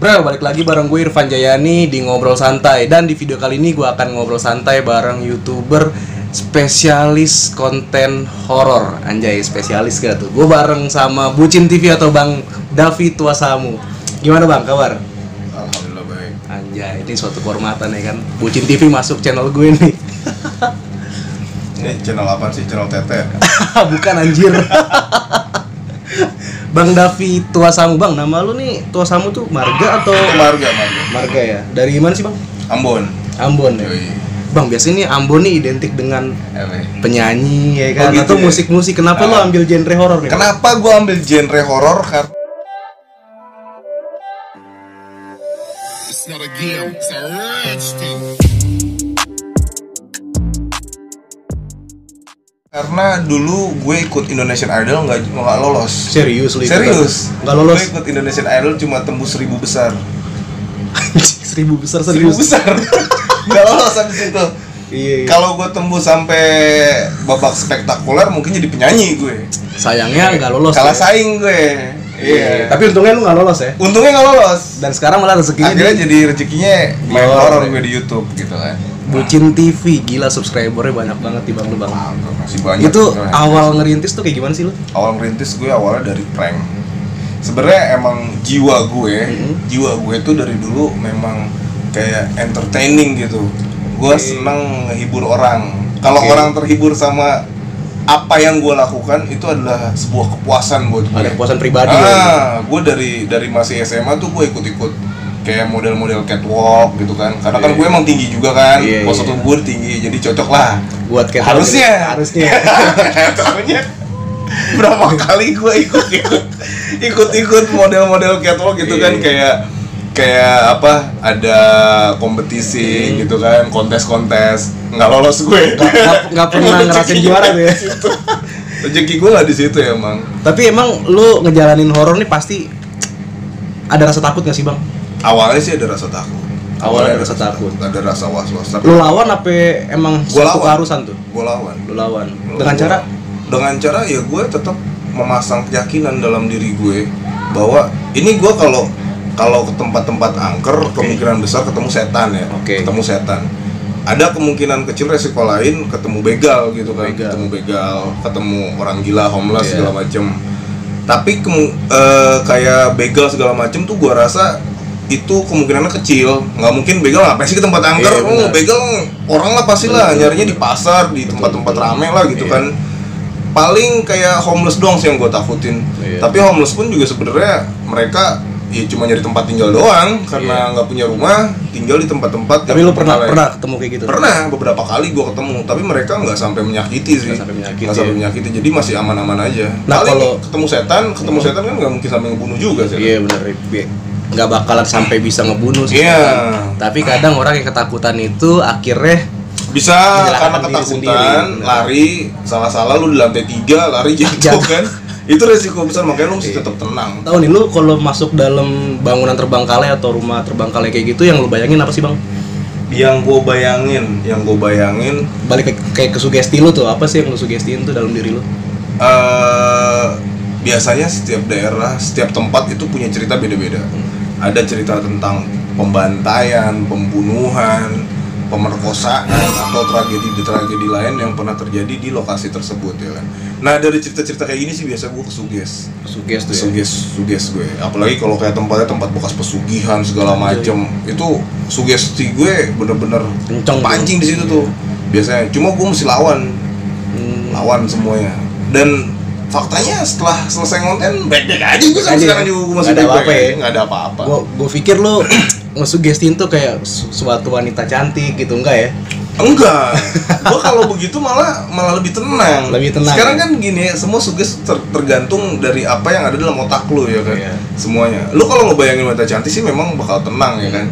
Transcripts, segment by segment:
Bro, balik lagi bareng gue Irfan Jayani di Ngobrol Santai. Dan di video kali ini gue akan ngobrol santai bareng YouTuber spesialis konten horor. Anjay, spesialis gak tuh? Gue bareng sama Bucin TV atau Bang Davi Tuasamu. Gimana Bang, kabar? Alhamdulillah baik. Anjay, ini suatu kehormatan ya kan. Bucin TV masuk channel gue nih. Ini channel apa sih? Channel Tete? Bukan anjir. Bang Davi Tuasamu, Bang, nama lu nih Tuasamu tuh marga atau? Marga. Marga ya. Dari mana sih Bang? Ambon. Ambon ya. Yoi. Bang, biasanya nih Ambon nih identik dengan Apa? penyanyi ya kan, Oh, gitu atau ya? musik-musik. Kenapa lu ambil genre horor nih? Bang? Kenapa gua ambil genre horor? It's not a game, it's a rich thing. Karena dulu gue ikut Indonesian Idol nggak lolos. Serius lu? Serius? Nggak lolos? Gue ikut Indonesian Idol cuma tembus 1000 besar. 1000 besar 1000 serius. besar. Nggak lolos habis itu. Iya. Kalau gue tembus sampai babak spektakuler mungkin jadi penyanyi gue. Sayangnya nggak lolos. Kalah ya? saing gue. Iya. Tapi untungnya lu nggak lolos ya. Untungnya nggak lolos. Dan sekarang malah rezekinya Akhirnya di jadi rezekinya main Horor. horor gue di YouTube gitu kan. Bucin TV. Gila, subscribernya banyak banget di Bang lu, Bang. Masih banyak. Itu sebenarnya. awal ngerintis tuh kayak gimana sih lu? Awal ngerintis gue awalnya dari prank. Sebenarnya emang jiwa gue tuh dari dulu memang kayak entertaining gitu. Gue seneng ngehibur orang. Kalau orang terhibur sama apa yang gue lakukan itu adalah sebuah kepuasan buat gue. Ada kepuasan pribadi ya. Gue dari masih SMA tuh gue ikut kayak model-model catwalk gitu kan. Karena kan gue emang tinggi juga kan. Iya, Postur iya. tubuh tinggi, jadi cocok lah. Buat kayak Harusnya. Soalnya berapa kali gue ikut model-model catwalk gitu kan, kayak apa, ada kompetisi gitu kan, kontes nggak lolos gue. Nggak pernah ngerasain juara tuh ya. Rezeki gue nggak di situ ya emang. Tapi emang lu ngejalanin horor nih pasti ada rasa takut nggak sih Bang? Awalnya sih ada rasa takut. Awalnya ada rasa takut. Ada rasa was-was. Tapi Lu lawan apa emang Gua suatu lawan. keharusan tuh? gue lawan. Lu lawan. Dengan cara? Dengan cara ya gue tetap memasang keyakinan dalam diri gue bahwa ini gue kalau ke tempat-tempat angker kemungkinan besar ketemu setan ya. Oke. Ketemu setan. Ada kemungkinan kecil resiko lain ketemu begal gitu kan. Begal. Ketemu begal, ketemu orang gila, homeless Iya. segala macem. Tapi kayak begal segala macem tuh gue rasa itu kemungkinannya kecil. Nggak mungkin begal ngapain sih ke tempat angker. Iya, benar. Begal orang lah pasti lah, nyarinya di pasar, di tempat-tempat rame lah gitu Iya. kan. Paling kayak homeless doang sih yang gue takutin. Iya. Tapi homeless pun juga sebenarnya mereka ya cuma nyari tempat tinggal doang karena nggak punya rumah, tinggal di tempat-tempat. Tapi yang lu pernah terbengkalai. ketemu kayak gitu? Pernah, beberapa kali gue ketemu, tapi mereka nggak sampai menyakiti sih. Nggak sampai menyakiti, Nggak sampai ya. menyakiti, jadi masih aman-aman aja. Nah, Paling kalau- ketemu setan kan nggak mungkin sampai ngebunuh juga sih. Iya bener, nggak bakalan sampai bisa ngebunuh sih. Iya. Tapi kadang orang yang ketakutan itu akhirnya Bisa Menyalahkan karena diri ketakutan, sendiri. lari, salah-salah lu di lantai 3, lari jatuh Jatuh. kan. Itu resiko besar, makanya lu mesti Iya. tetap tenang. tahu nih lu kalau masuk dalam bangunan terbengkalai atau rumah terbengkalai kayak gitu yang lu bayangin apa sih Bang? Yang gue bayangin Balik kayak ke sugesti lu tuh, apa sih yang lu sugestiin tuh dalam diri lu? biasanya setiap daerah, setiap tempat itu punya cerita beda-beda. Ada cerita tentang pembantaian, pembunuhan, pemerkosaan atau tragedi lain yang pernah terjadi di lokasi tersebut ya kan. Nah dari cerita-cerita kayak gini sih biasa gue kesuges Sugesti tuh ya? suges gue. Apalagi kalau kayak tempat bekas pesugihan segala macem, itu sugesti gue bener-bener Kenceng pancing tuh. di situ tuh. Biasanya cuma gue mesti lawan semuanya. Dan faktanya setelah selesai konten baik-baik aja gue sampai Aja sekarang ya? juga gue Nggak masih ada baik-baik apa-apa ya? aja. Nggak ada apa-apa. Gue pikir lu ngesugestiin tuh kayak suatu wanita cantik gitu, enggak ya? Enggak, gue kalau begitu malah lebih tenang. Lebih tenang, Sekarang ya? kan gini, semua suges tergantung dari apa yang ada dalam otak lu ya kan. Iya. Semuanya. Lu kalau ngebayangin wanita cantik sih memang bakal tenang ya kan.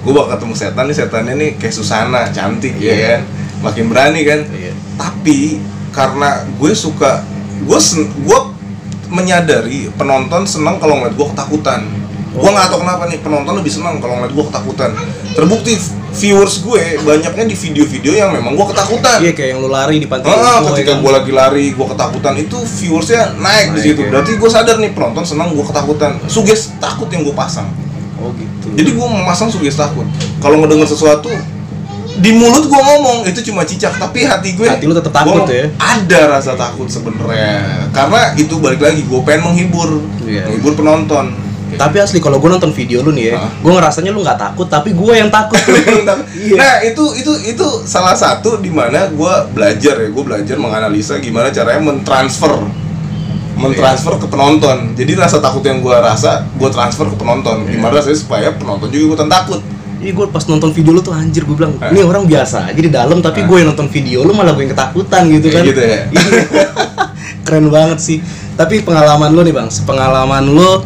Gue bakal ketemu setan nih, setannya nih kayak Susana, cantik ya Iya. kan. Makin berani kan. Iya. Tapi karena gue suka, gue menyadari penonton senang kalau ngeliat gue ketakutan. Gue nggak tahu kenapa nih penonton lebih senang kalau ngeliat gue ketakutan. Terbukti viewers gue banyaknya di video-video yang memang gue ketakutan. Iya, kayak yang lu lari di pantai Ufo, Ketika ya kan? gue lagi lari, gue ketakutan, itu viewersnya naik di Naik, situ. ya. Berarti gue sadar nih penonton senang gue ketakutan. Suges takut yang gue pasang. Oh gitu. Jadi gue memasang sugesti takut. Kalau ngedenger sesuatu di mulut gue ngomong itu cuma cicak, tapi hati lu tetap takut ya? Ada rasa takut sebenarnya. Karena itu balik lagi, gue pengen menghibur, menghibur penonton. Tapi asli kalau gue nonton video lu nih ya, gue ngerasanya lu nggak takut, tapi gue yang takut. Nah itu salah satu di mana gue belajar menganalisa gimana caranya mentransfer ke penonton. Jadi rasa takut yang gue rasa, gue transfer ke penonton. Gimana rasanya supaya penonton juga ikutan takut. Iya, gue pas nonton video lu tuh anjir, gue bilang ini orang biasa aja di dalam, tapi gue yang nonton video lu malah gue yang ketakutan gitu kan. Gitu ya. Keren banget sih. Tapi pengalaman lu nih bang, sepengalaman lu,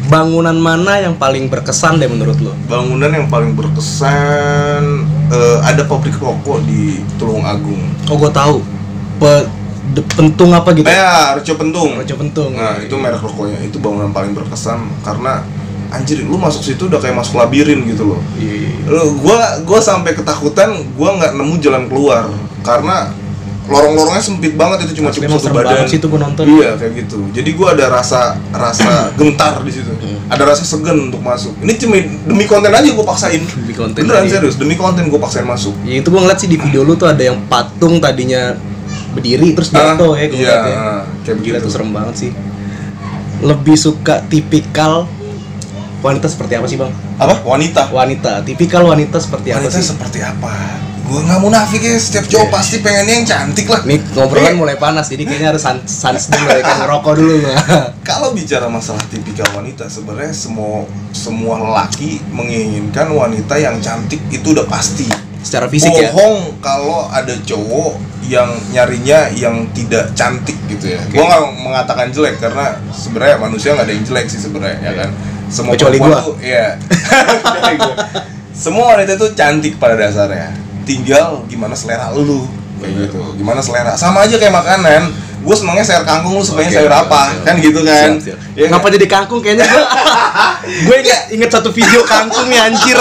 bangunan mana yang paling berkesan deh menurut lu? Bangunan yang paling berkesan ada pabrik rokok di Tulung Agung. Oh gue tahu. Pentung apa gitu? Ya, Reco Pentung. Nah, itu merek rokoknya. Itu bangunan paling berkesan karena anjir, lu masuk situ udah kayak masuk labirin gitu loh. Gua sampai ketakutan, gua nggak nemu jalan keluar karena lorong-lorongnya sempit banget, itu cuma satu badan. Situ gua nonton. Iya, kayak gitu. Jadi gua ada rasa gentar di situ. Ada rasa segan untuk masuk. Ini cuma demi konten aja gua paksain. Demi konten. Beneran serius, demi konten gua paksain masuk. Ya itu gua ngeliat sih di video lu tuh ada yang patung tadinya berdiri terus jatuh ya, iya, kayak gila begitu. Tuh serem banget sih. Lebih suka tipikal wanita seperti apa sih bang? Apa? Wanita. Tipikal wanita seperti apa sih? Seperti apa? Gue nggak munafik ya, setiap cowok pasti pengennya yang cantik lah. Nih ngobrolan mulai panas, jadi kayaknya harus sans dulu ya, kan ngerokok dulu. Kalau bicara masalah tipikal wanita, sebenarnya semua lelaki menginginkan wanita yang cantik, itu udah pasti. Secara fisik ya? Bohong kalau ada cowok yang nyarinya yang tidak cantik gitu ya. Gue nggak mengatakan jelek, karena sebenarnya manusia nggak ada yang jelek sih sebenarnya, ya kan. Semua perempuan tuh, ya. Semua wanita tuh cantik pada dasarnya. Tinggal gimana selera lu, kayak gitu. Gimana selera? Sama aja kayak makanan. Gue senengnya sayur kangkung, lu sukanya sayur apa? Kan gitu kan. Siap. Ya, ngapa jadi kangkung kayaknya gue inget satu video kangkung nih anjir.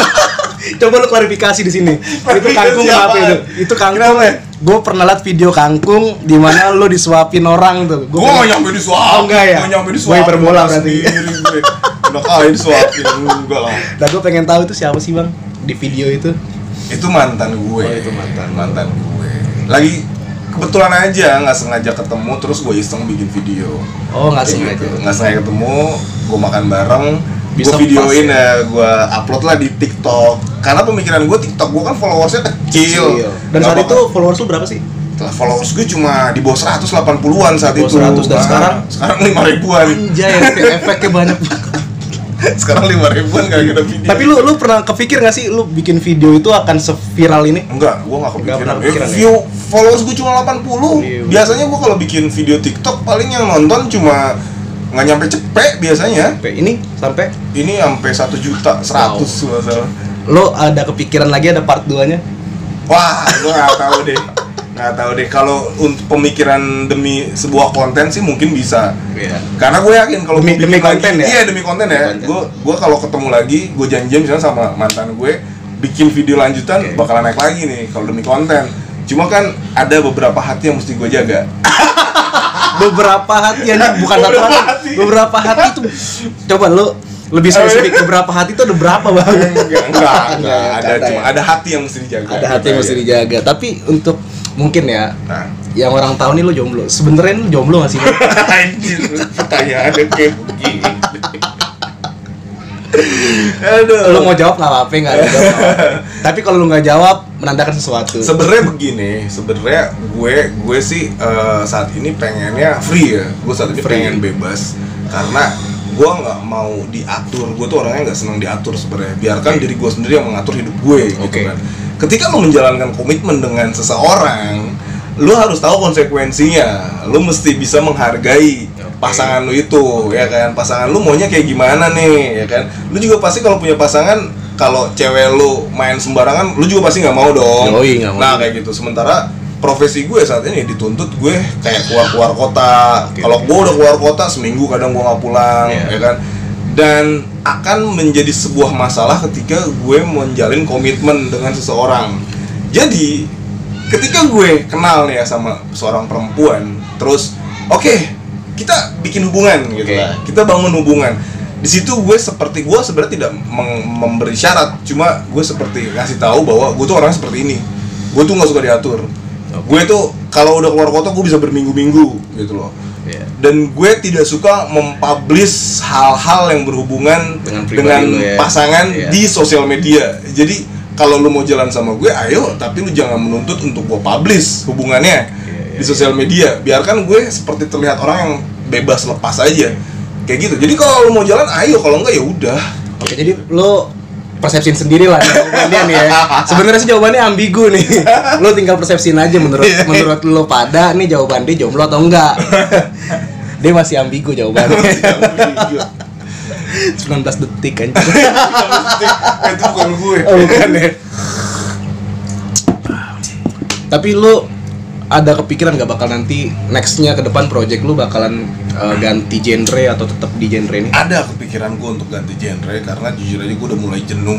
Coba lu klarifikasi di sini. Itu kangkung kenapa itu? Itu kangkung. Gue pernah liat video kangkung di mana lu disuapin orang tuh. Gue nggak nyampe disuapin. Oh enggak ya? Gue nyampe disuapin. Gue hiperbola berarti. Udah kali disuapin, enggak lah. Nah gue pengen tahu itu siapa sih bang di video itu? Itu mantan gue. Oh itu mantan gue. Lagi kebetulan aja nggak sengaja ketemu, terus gue iseng bikin video. Oh nggak sengaja? Nggak sengaja ketemu, gue makan bareng. Gue videoin ya, gue upload lah di TikTok. Karena pemikiran gue TikTok gue kan followersnya kecil. Dan saat itu followers lu berapa sih? Followers gue cuma di bawah 180-an saat itu. 100 dan sekarang 5 ribuan. Anjay, efeknya banyak. Sekarang 5 ribuan gara-gara video. Tapi lu pernah kepikir gak sih lu bikin video itu akan seviral ini? Enggak, gue gak kepikiran. View followers gue cuma 80. Biasanya gue kalau bikin video TikTok paling yang nonton cuma nggak nyampe cepet biasanya. Ini sampai 1 juta 100 masalah. Lo ada kepikiran lagi ada part 2-nya? Wah, gue nggak tahu deh. Kalau untuk pemikiran demi sebuah konten sih mungkin bisa. Karena gue yakin kalau demi konten lagi, ya. Iya, demi konten ya. Gue kalau ketemu lagi, gue janjian misalnya sama mantan gue bikin video lanjutan bakalan naik lagi nih kalau demi konten. Cuma kan ada beberapa hati yang mesti gue jaga. Beberapa hati ya, bukan satu hati. Beberapa hati itu coba lo lebih spesifik, beberapa hati itu ada berapa bang? Enggak, cuma ada hati yang mesti dijaga. Ada hati yang mesti dijaga. Tapi untuk mungkin ya, yang orang tahu nih lo jomblo. Sebenarnya lo jomblo nggak sih? Anjir, pertanyaannya kayak begini. Aduh. Lo mau jawab nggak apa-apa, nggak ada jawab. Tapi kalau lo nggak jawab, menandakan sesuatu. Sebenarnya begini, gue sih saat ini pengennya free ya. Gue saat ini pengen bebas karena gue nggak mau diatur. Gue tuh orangnya nggak senang diatur sebenarnya. Biarkan diri gue sendiri yang mengatur hidup gue, gitu kan. Ketika lo menjalankan komitmen dengan seseorang, lo harus tahu konsekuensinya. Lo mesti bisa menghargai pasangan lu itu, ya kan. Pasangan lu maunya kayak gimana nih, ya kan. Lu juga pasti kalau punya pasangan, kalau cewek lu main sembarangan, lu juga pasti nggak mau dong. Gak mau. Nah kayak gitu. Sementara profesi gue saat ini dituntut gue kayak keluar kota. Kalau gue udah keluar kota seminggu kadang gue nggak pulang, ya kan. Dan akan menjadi sebuah masalah ketika gue menjalin komitmen dengan seseorang. Jadi ketika gue kenal nih ya sama seorang perempuan, terus oke, kita bikin hubungan gitu lah. Kita bangun hubungan. di situ gue sebenarnya tidak memberi syarat, cuma gue seperti ngasih tahu bahwa gue tuh orangnya seperti ini, gue tuh nggak suka diatur. Gue tuh kalau udah keluar kota gue bisa berminggu-minggu gitu loh. Dan gue tidak suka mempublish hal-hal yang berhubungan dengan pasangan di sosial media. Jadi kalau lu mau jalan sama gue, ayo, tapi lu jangan menuntut untuk gue publish hubungannya di sosial media. Biarkan gue seperti terlihat orang yang bebas lepas aja. Kayak gitu. Jadi kalau lu mau jalan, ayo, kalau enggak ya udah. Oke, jadi lu persepsiin sendiri lah jawabannya nih ya. Sebenarnya sih jawabannya ambigu nih. Lu tinggal persepsiin aja menurut lu pada nih jawaban dia jomblo atau enggak. Dia masih ambigu jawabannya. 19 detik kan. Itu bukan gue. Oh, bukan ya. Tapi lu ada kepikiran nggak bakal nanti nextnya ke depan project lu bakalan ganti genre atau tetap di genre ini? Ada kepikiran gue untuk ganti genre karena jujur aja gue udah mulai jenuh.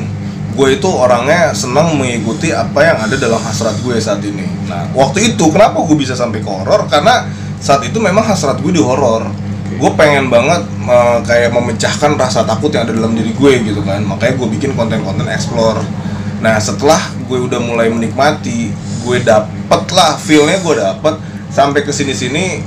Gue itu orangnya senang mengikuti apa yang ada dalam hasrat gue saat ini. Nah, waktu itu kenapa gue bisa sampai ke horor? Karena saat itu memang hasrat gue di horor. Gue pengen banget kayak memecahkan rasa takut yang ada dalam diri gue gitu kan. Makanya gue bikin konten-konten explore. Nah, setelah gue udah mulai menikmati, gue dapet lah feel-nya, gue dapet sampai ke sini-sini,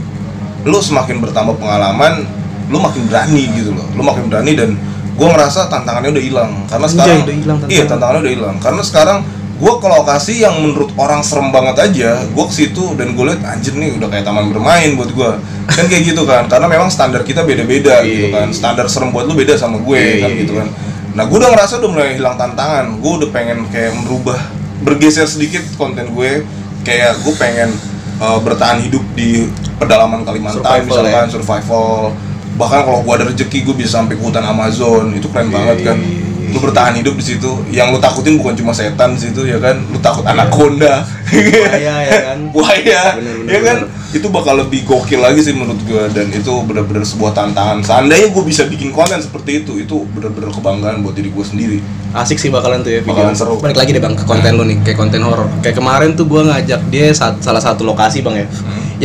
lu semakin bertambah pengalaman, lu makin berani gitu loh. Lu makin berani dan gue ngerasa tantangannya udah hilang. Karena sekarang iya, tantangannya udah hilang. Karena sekarang gue ke lokasi yang menurut orang serem banget aja, gue ke situ dan gue liat anjir nih udah kayak taman bermain buat gue. Kan kayak gitu kan. Karena memang standar kita beda-beda gitu kan. Standar serem buat lu beda sama gue kan gitu kan. Nah, gue udah ngerasa udah mulai hilang tantangan. Gue udah pengen kayak merubah, bergeser sedikit konten gue. Kayak gue pengen bertahan hidup di pedalaman Kalimantan, misalkan survival. Bahkan kalau gue ada rezeki, gue bisa sampai ke hutan Amazon. Itu keren banget kan. Lu bertahan hidup di situ. Yang lu takutin bukan cuma setan di situ ya kan. Lu takut anaconda. Buaya ya kan. Buaya. Ya kan. Itu bakal lebih gokil lagi sih menurut gue, dan itu benar-benar sebuah tantangan. Seandainya gue bisa bikin konten seperti itu benar-benar kebanggaan buat diri gue sendiri. Asik sih bakalan tuh ya, bakalan seru. Balik lagi deh bang ke konten lu nih, kayak konten horor. Kayak kemarin tuh gue ngajak dia salah satu lokasi bang ya,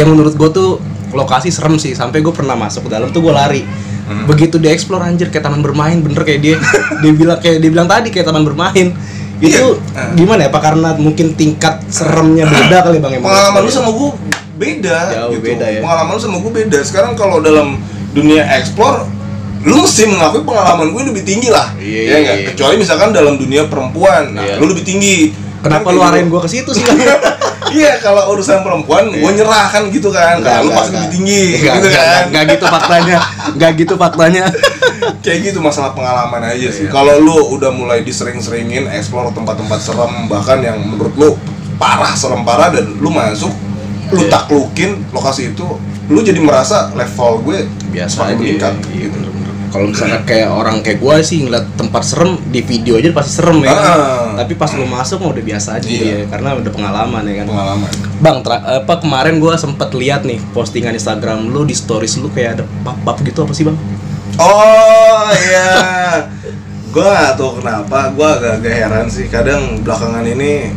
yang menurut gue tuh lokasi serem sih, sampai gue pernah masuk ke dalam tuh gue lari. Begitu dia explore anjir kayak taman bermain, bener kayak dia bilang tadi kayak taman bermain. Itu gimana ya? Apa karena mungkin tingkat seremnya beda kali bang? Pengalaman lu sama gue beda. Jauh gitu. Beda ya. Pengalaman lu sama gue beda. Sekarang kalau dalam dunia explore, lu mesti mengakui pengalaman gue lebih tinggi lah. Ya enggak? Kecuali misalkan dalam dunia perempuan, lu lebih tinggi. Kenapa lu arahin gue ke situ sih? Iya, kalau urusan perempuan gue nyerah kan gitu kan. Lu pasti lebih tinggi gitu kan. Enggak gitu faktanya. Kayak gitu, masalah pengalaman aja sih. Kalau lu udah mulai disering-seringin explore tempat-tempat serem, bahkan yang menurut lu serem parah dan lu masuk, lu taklukin lokasi itu, lu jadi merasa level gue biasa aja meningkat gitu. Kalau misalkan kayak orang kayak gue sih ngeliat tempat serem di video aja pasti serem ya. Tapi pas lu masuk mau udah biasa aja ya, karena udah pengalaman ya kan. Bang, kemarin gue sempet lihat nih postingan Instagram lu, di stories lu kayak ada pap-pap gitu, apa sih bang? Oh iya. Gue gak tau kenapa, gue agak heran sih. Kadang belakangan ini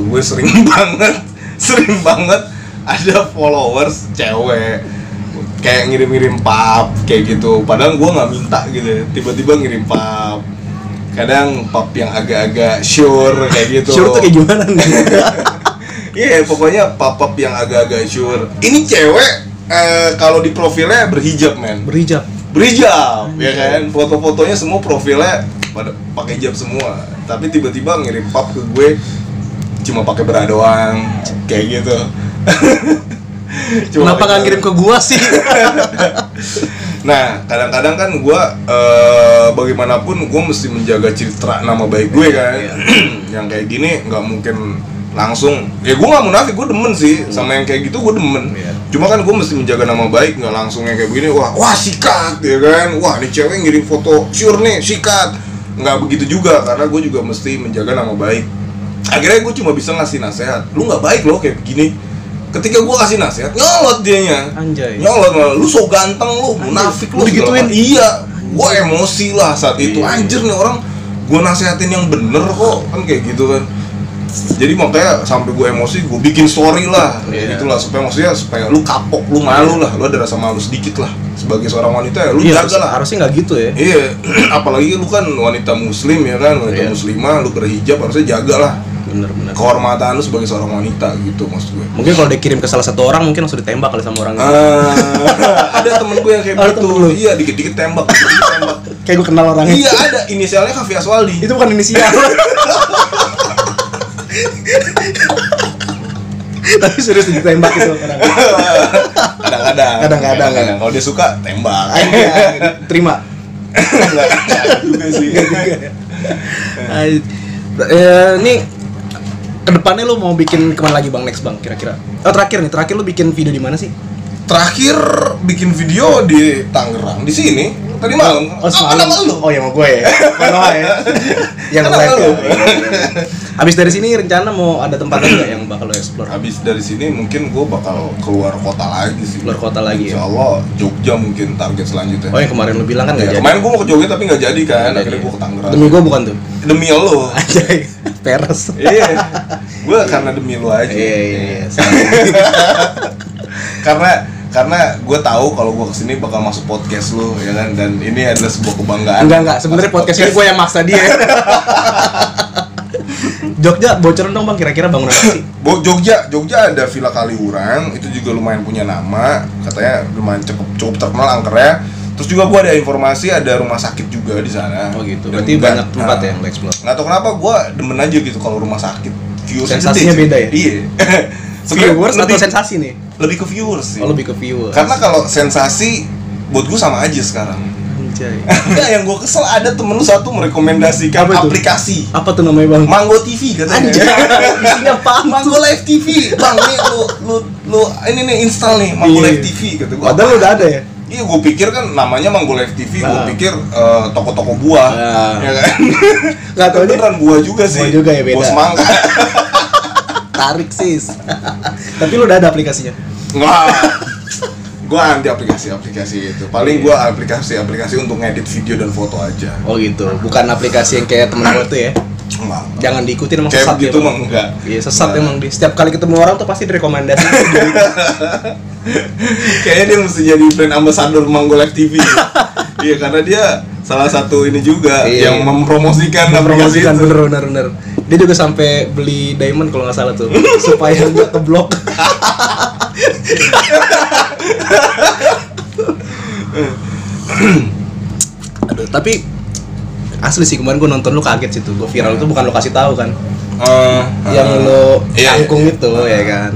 gue sering banget ada followers cewek kayak ngirim-ngirim pap kayak gitu, padahal gue nggak minta gitu, tiba-tiba ngirim pap. Kadang pap yang agak-agak sure kayak gitu. Sure tuh kayak gimana nih? Iya, pokoknya pap yang agak-agak sure. Ini cewek kalau di profilnya berhijab men. Berhijab ya kan, foto-fotonya semua profilnya pada pakai hijab semua, tapi tiba-tiba ngirim pap ke gue cuma pakai bra doang kayak gitu. Kenapa nggak ngirim ke gua sih? Nah, kadang-kadang kan gua bagaimanapun gua mesti menjaga citra nama baik gue kan. Yang kayak gini nggak mungkin langsung. Ya gua nggak munafik, gua demen sih sama yang kayak gitu, gua demen. Cuma kan gua mesti menjaga nama baik, nggak langsung yang kayak begini. Wah sikat ya kan. Wah, ini cewek ngirim foto sure nih sikat. Nggak begitu juga, karena gua juga mesti menjaga nama baik. Akhirnya gua cuma bisa ngasih nasihat. Lu nggak baik loh kayak begini. Ketika gue kasih nasihat, nyolot dianya. Anjay. Nyolot malah, lu so ganteng lu, munafik lu digituin. Iya, gue emosi lah saat itu. Anjir nih orang, gue nasihatin yang bener kok, kan kayak gitu kan. Jadi makanya sampai gue emosi, gue bikin story lah, gitulah supaya lu kapok, lu malu lah, lu ada rasa malu sedikit lah sebagai seorang wanita ya, lu jaga lah. Harusnya nggak gitu ya. Iya, apalagi lu kan wanita muslim ya kan, wanita muslimah, lu berhijab harusnya jaga lah. Bener. Kehormatan lu sebagai seorang wanita gitu maksud gue. Mungkin kalau dikirim ke salah satu orang mungkin langsung ditembak kali sama orangnya. Ada temen gue yang kayak gitu. Iya, dikit-dikit tembak. Kayak gue kenal orangnya. Iya, ada inisialnya Kavi Aswaldi. Itu bukan inisial. Tapi serius ditembak itu orang. Kadang-kadang. Kalau dia suka tembak. Terima. Enggak juga sih. Ini kedepannya lu mau bikin kemana lagi bang, next bang kira-kira? Oh terakhir lu bikin video di mana sih? Terakhir bikin video di Tangerang, di sini tadi malam. Semalam. Lu? Oh ya mau gue ya. Mana ya? Yang live ya. Habis dari sini rencana mau ada tempat lain nggak yang bakal lo explore? Habis dari sini mungkin gue bakal keluar kota lagi sih. Keluar kota lagi ya? Insya Allah Jogja mungkin target selanjutnya. Oh yang kemarin lo bilang kan nggak jadi? Kemarin gue mau ke Jogja tapi nggak jadi kan. Akhirnya gue ke Tangerang. Demi gue bukan tuh? Demi lo. Anjay, peres. Iya. Gue karena demi lo aja. Iya. Karena gue tahu kalau gue kesini bakal masuk podcast lo ya kan, dan ini adalah sebuah kebanggaan. Enggak sebenarnya podcast ini gue yang maksa dia. Jogja bocoran dong bang, kira-kira bangunan apa sih? Jogja ada Villa Kaliurang, itu juga lumayan punya nama, katanya lumayan cukup terkenal angkernya. Terus juga gue ada informasi ada rumah sakit juga di sana. Oh gitu. Berarti banyak tempat ya yang lo explore. Nggak tahu kenapa gue demen aja gitu kalau rumah sakit. Sensasinya beda ya? Iya. Viewers atau sensasi nih? Lebih ke viewers sih. Oh lebih ke viewers. Karena kalau sensasi buat gue sama aja sekarang. Enggak, yang gue kesel ada temen lu satu merekomendasikan aplikasi. Apa tuh namanya bang? Mango TV katanya. Isinya apa? Mango Live TV. Bang, nih lu ini nih install nih Mango Live TV kata gue. Padahal udah ada ya? Iya, gue pikir kan namanya Mango Live TV, gue pikir toko-toko buah. Ya kan? Enggak tahu beneran buah juga sih. Buah juga ya, beda. Buah semangka. Tarik sis. Tapi lu udah ada aplikasinya? Enggak. Gue anti aplikasi itu. Paling gue aplikasi untuk ngedit video dan foto aja. Oh gitu. Bukan aplikasi yang kayak temen gue tuh ya. Enggak. Jangan diikutin, emang kayak sesat gitu ya. Emang enggak. Iya, sesat emang dia. Setiap kali ketemu orang tuh pasti direkomendasi. Kayaknya dia mesti jadi brand ambassador Mango Live TV. Iya, karena dia salah satu ini juga yang mempromosikan bener. Dia juga sampai beli diamond kalau nggak salah tuh supaya nggak keblok. Aduh, tapi asli sih kemarin gue nonton lu kaget sih tuh. Gue viral itu bukan lo kasih tahu kan? Yang lo kangkung itu ya kan.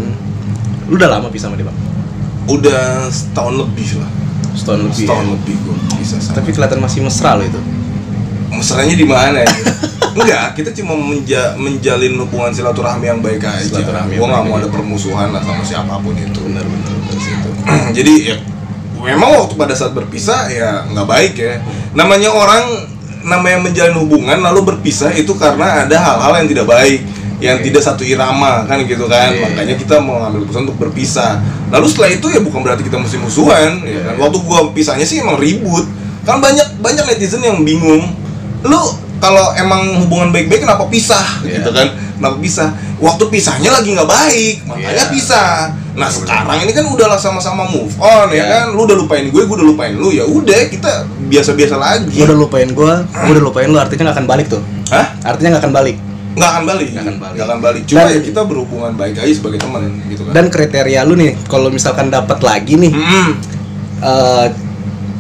Lu udah lama bisa sama dia bang? Udah setahun lebih lah. Setahun lebih gue bisa sama. Tapi kelihatan masih mesra lo itu. Mesranya di mana ya? Enggak, kita cuma menjalin hubungan silaturahmi yang baik aja. Gue nggak mau ada permusuhan lah sama siapapun itu. Benar situ. Jadi ya memang waktu pada saat berpisah ya nggak baik ya. Namanya menjalin hubungan lalu berpisah itu karena ada hal-hal yang tidak baik, yang tidak satu irama kan gitu kan. Makanya kita mau ngambil keputusan untuk berpisah. Lalu setelah itu ya bukan berarti kita mesti musuhan ya kan. Waktu gua pisahnya sih emang ribut. Kan banyak netizen yang bingung. Lu kalau emang hubungan baik-baik kenapa pisah gitu kan? Kenapa pisah? Waktu pisahnya lagi nggak baik, makanya pisah. Nah sekarang ini kan udahlah sama-sama move on ya kan? Lu udah lupain gue udah lupain lu, ya udah kita biasa-biasa lagi. Gue udah lupain udah lupain lu, artinya nggak akan balik tuh? Hah? Artinya nggak akan balik? Nggak akan balik. Cuma ya kita berhubungan baik aja sebagai teman gitu kan. Dan kriteria lu nih, kalau misalkan dapat lagi nih,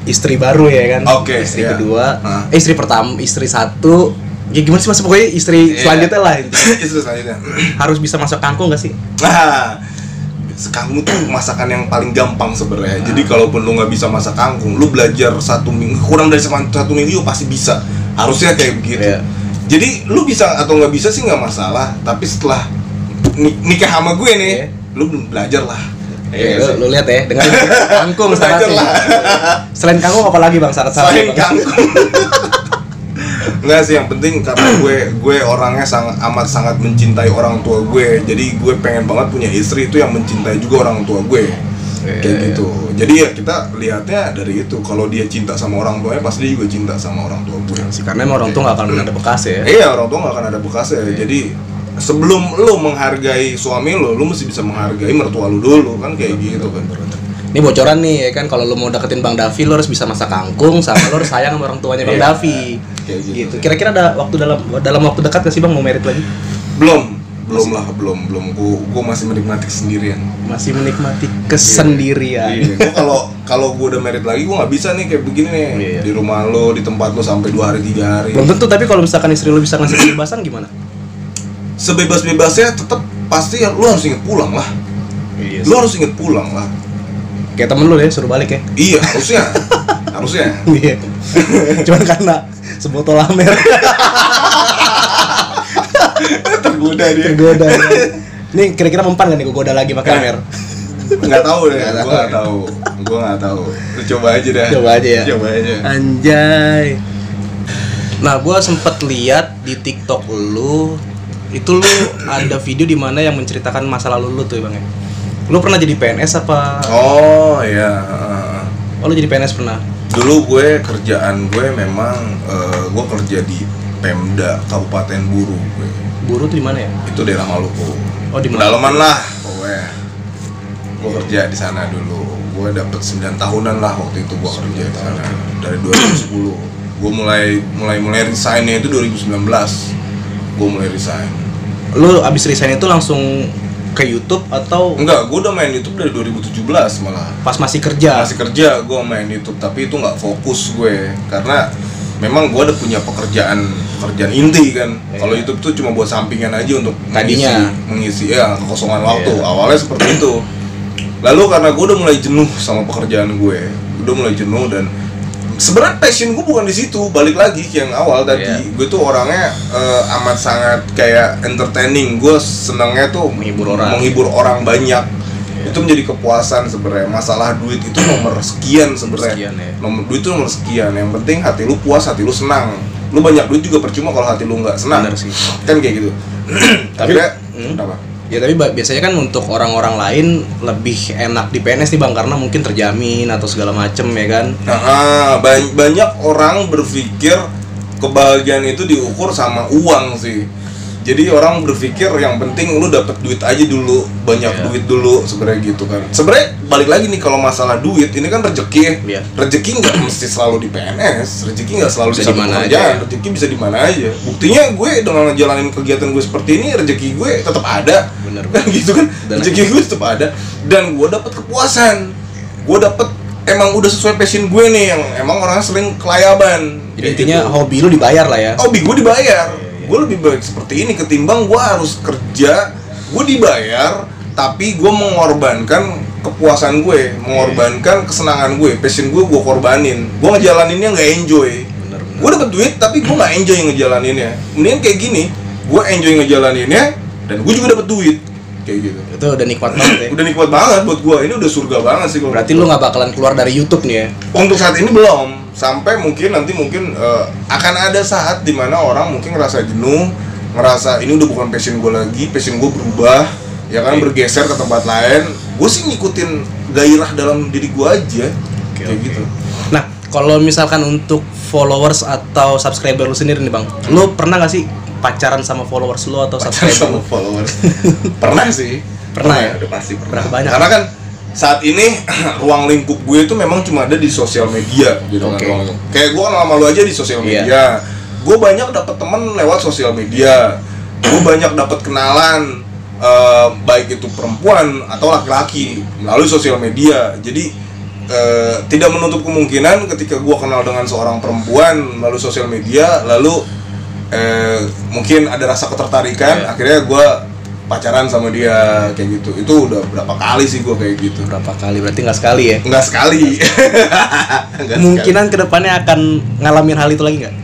istri baru ya kan? Istri kedua, istri pertama, istri satu, ya gimana sih mas, pokoknya istri selanjutnya lah. Istri selanjutnya harus bisa masak kangkung gak sih? Nah, kangkung tuh masakan yang paling gampang sebenarnya. Jadi kalaupun lu nggak bisa masak kangkung, lu belajar 1 minggu, kurang dari 1 minggu juga pasti bisa. Harusnya kayak begitu. Jadi lu bisa atau nggak bisa sih nggak masalah. Tapi setelah nikah sama gue nih, lu belajar lah. Lu lihat ya, dengan kangkung syaratnya. Selain kangkung apa lagi bang syarat-syaratnya? Selain kangkung. Enggak sih, yang penting karena gue orangnya sangat mencintai orang tua gue. Jadi gue pengen banget punya istri itu yang mencintai juga orang tua gue. Kayak gitu. Jadi ya kita lihatnya dari itu. Kalau dia cinta sama orang tuanya, pasti dia juga cinta sama orang tua gue. Karena emang orang tua nggak akan ada bekas ya. Iya, orang tua nggak akan ada bekas ya. Jadi sebelum lu menghargai suami lu mesti bisa menghargai mertua lu dulu kan kayak gitu kan. Ini bocoran nih ya kan, kalau lu mau deketin Bang Davi lu harus bisa masak kangkung sama lu harus sayang sama orang tuanya Bang Davi. Kayak Gitu. Kira-kira ada waktu dalam waktu dekat gak sih Bang mau merit lagi? Belum. Gua masih menikmati kesendirian. Masih menikmati kesendirian. Iya. Gua kalau gua udah merit lagi gua nggak bisa nih kayak begini nih. Iya. Di rumah lo, di tempat lo sampai 2 hari 3 hari. Belum tentu, tapi kalau misalkan istri lu bisa ngasih kebebasan gimana? Sebebas-bebasnya tetap pasti lu harus inget pulang lah. Iya. Lu harus inget pulang lah. Kayak temen lu ya, suruh balik ya. Iya, harusnya. Iya. Cuman karena sebotol Amer Tergoda dia. tergoda. Nih kira-kira mempan gak nih gua goda lagi pakai Amer? Nggak tahu deh, gua nggak tahu. Lu coba aja deh. Coba aja ya. Coba aja. Anjay. Nah, gua sempet lihat di TikTok lu ada video di mana yang menceritakan masa lalu lu tuh ya Bang ya. Lu pernah jadi PNS apa? Oh iya. Oh, lu jadi PNS pernah? Dulu kerjaan gue memang gue kerja di Pemda Kabupaten Buru gue. Buru tuh di mana ya? Itu daerah Maluku. Oh, di Maluku. Pedalaman lah pokoknya. Gue kerja di sana dulu. Gue dapet 9 tahunan lah waktu itu gue kerja di sana dari 2010. Gue mulai resign-nya itu 2019. Gue mulai resign. Lu abis resign itu langsung ke YouTube atau enggak, gue udah main YouTube dari 2017 malah. pas masih kerja? Masih kerja gue main YouTube, tapi itu nggak fokus gue karena memang gue ada punya pekerjaan inti kan. Kalau YouTube tuh cuma buat sampingan aja untuk tadinya mengisi ya kekosongan waktu. Awalnya seperti itu. Lalu karena gue udah mulai jenuh sama pekerjaan gue, dan sebenarnya passion gue bukan di situ. Balik lagi ke yang awal tadi, gue tuh orangnya amat sangat kayak entertaining. Gue senangnya tuh menghibur orang banyak. Itu menjadi kepuasan sebenarnya. Masalah duit itu nomor sekian sebenarnya. Duit itu nomor sekian. Yang penting hati lu puas, hati lu senang. Lu banyak duit juga percuma kalau hati lu nggak senang. Bener sih. Kan kayak gitu. Tapi kenapa? Ya tapi biasanya kan untuk orang-orang lain lebih enak di PNS nih Bang, karena mungkin terjamin atau segala macem ya kan. Banyak orang berpikir kebahagiaan itu diukur sama uang sih. Jadi orang berpikir yang penting lu dapet duit aja dulu, banyak duit dulu sebenarnya gitu kan. Sebenarnya balik lagi nih kalau masalah duit, ini kan rezeki. Rezeki nggak mesti selalu di PNS, rezeki nggak selalu bisa di pekerjaan, rezeki bisa di mana aja. Buktinya gue dengan ngejalanin kegiatan gue seperti ini, rezeki gue tetap ada. Bener gitu kan. Rezeki gue tetap ada dan gue dapet kepuasan. Gue dapet emang udah sesuai passion gue nih, yang emang orang sering kelayaban. Jadi intinya gitu. Hobi lu dibayar lah ya. Hobi gue dibayar. Gue lebih baik seperti ini ketimbang gue harus kerja, gue dibayar, tapi gue mengorbankan kepuasan gue, mengorbankan kesenangan gue, passion gue korbanin. Gue ngejalaninnya nggak enjoy. Gue dapet duit tapi gue nggak enjoy ngejalaninnya. Mending kayak gini, gue enjoy ngejalaninnya dan gue juga dapet duit. Kayak gitu. Itu udah nikmat banget ya. Udah nikmat banget buat gue. Ini udah surga banget sih. Berarti lu nggak bakalan keluar dari YouTube nih ya? Untuk saat ini belum. Sampai nanti mungkin akan ada saat dimana orang mungkin ngerasa jenuh, ngerasa ini udah bukan passion gue lagi, passion gue berubah, ya kan, bergeser ke tempat lain. Gue sih ngikutin gairah dalam diri gue aja, kayak gitu. Nah, kalau misalkan untuk followers atau subscriber lu sendiri nih Bang, lu pernah gak sih pacaran sama followers lu atau subscriber lu? Followers? Pernah sih. Pernah ya? Udah pasti pernah. Berapa banyak? Karena kan saat ini ruang lingkup gue itu memang cuma ada di sosial media gitu kan. Kayak gue kenal sama lu aja di sosial media. Gue banyak dapet temen lewat sosial media. Gue banyak dapet kenalan baik itu perempuan atau laki-laki melalui sosial media. Jadi tidak menutup kemungkinan ketika gue kenal dengan seorang perempuan melalui sosial media, lalu mungkin ada rasa ketertarikan, akhirnya gue pacaran sama dia kayak gitu. Itu udah berapa kali sih gue kayak gitu. Berapa kali? Berarti nggak sekali ya? Nggak sekali. Kemungkinan kedepannya akan ngalamin hal itu lagi nggak?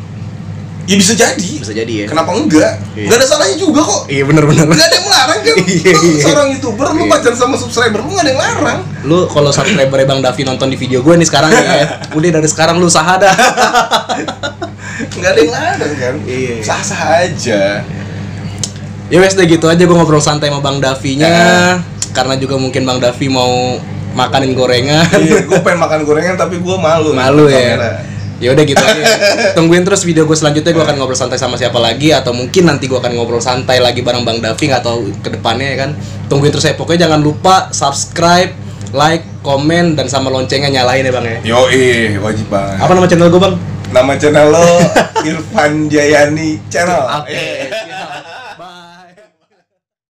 Ya bisa jadi. Bisa jadi ya. Kenapa enggak? Nggak ada salahnya juga kok. Iya benar-benar. Nggak ada yang melarang kan. Lu seorang YouTuber, lu pacaran sama subscriber, lu nggak ada yang larang. Lu kalau subscriber Bang Davi nonton di video gue nih sekarang ya, udah dari sekarang lu sah dah. Nggak ada yang larang kan. Sah-sah aja. Ya wes deh gitu aja, gue ngobrol santai sama Bang Davinya, karena juga mungkin Bang Davi mau makanin gorengan. Iya, gue pengen makan gorengan tapi gue malu. Malu ya. Ya udah gitu aja. Tungguin terus video gue selanjutnya, gue akan ngobrol santai sama siapa lagi, atau mungkin nanti gue akan ngobrol santai lagi bareng Bang Davi atau kedepannya ya kan. Tungguin terus ya, pokoknya jangan lupa subscribe, like, komen, dan sama loncengnya nyalain ya Bang ya. Yoi, wajib banget. Apa nama channel gue Bang? Nama channel lo Irfan Jayani Channel. Oke, siap.